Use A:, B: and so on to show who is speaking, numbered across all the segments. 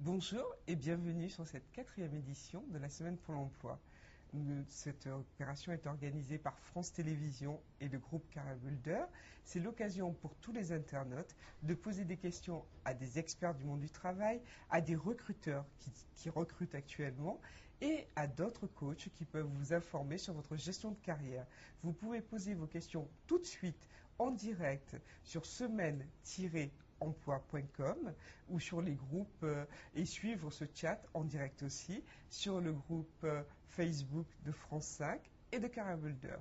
A: Bonjour et bienvenue sur cette 4e édition de la Semaine pour l'Emploi. Cette opération est organisée par France Télévisions et le groupe Carabulder. C'est l'occasion pour tous les internautes de poser des questions à des experts du monde du travail, à des recruteurs qui recrutent actuellement et à d'autres coachs qui peuvent vous informer sur votre gestion de carrière. Vous pouvez poser vos questions tout de suite en direct sur semaine-emploi.com ou sur les groupes et suivre ce chat en direct aussi sur le groupe Facebook de France 5 et de Carabulder.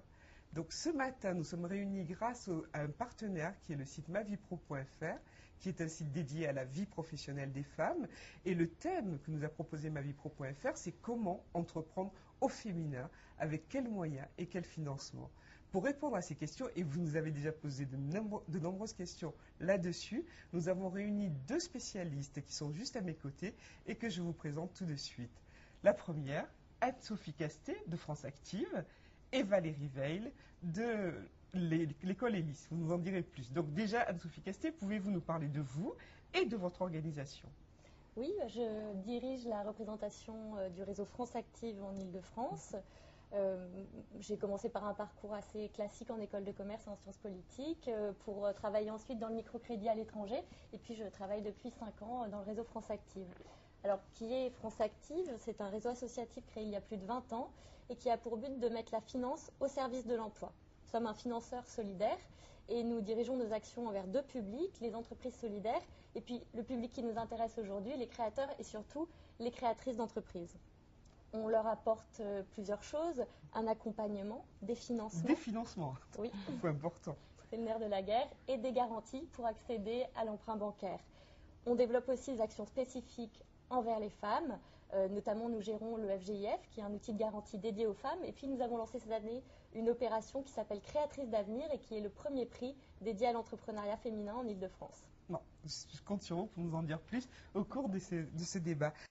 A: Donc ce matin, nous sommes réunis grâce à un partenaire qui est le site mavipro.fr, qui est un site dédié à la vie professionnelle des femmes. Et le thème que nous a proposé mavipro.fr, c'est comment entreprendre au féminin, avec quels moyens et quel financement. Pour répondre à ces questions, et vous nous avez déjà posé de nombreuses questions là-dessus, nous avons réuni deux spécialistes qui sont juste à mes côtés et que je vous présente tout de suite. La première, Anne-Sophie Castet de France Active et Valérie Veil de l'école Elis. Vous nous en direz plus. Donc déjà, Anne-Sophie Castet, pouvez-vous nous parler de vous et de votre organisation?
B: Oui, je dirige la représentation du réseau France Active en Île-de-France. J'ai commencé par un parcours assez classique en école de commerce et en sciences politiques pour travailler ensuite dans le microcrédit à l'étranger. Et puis je travaille depuis 5 ans dans le réseau France Active. Alors, qui est France Active? C'est un réseau associatif créé il y a plus de 20 ans et qui a pour but de mettre la finance au service de l'emploi. Nous sommes un financeur solidaire et nous dirigeons nos actions envers deux publics, les entreprises solidaires et puis le public qui nous intéresse aujourd'hui, les créateurs et surtout les créatrices d'entreprises. On leur apporte plusieurs choses, un accompagnement, des financements.
A: Des financements,
B: oui,
A: c'est important.
B: C'est le nerf de la guerre, et des garanties pour accéder à l'emprunt bancaire. On développe aussi des actions spécifiques envers les femmes, notamment nous gérons le FGIF, qui est un outil de garantie dédié aux femmes, et puis nous avons lancé cette année une opération qui s'appelle Créatrice d'avenir et qui est le premier prix dédié à l'entrepreneuriat féminin en Île-de-France.
A: Non, je compte sur vous pour nous en dire plus au cours de ce débat.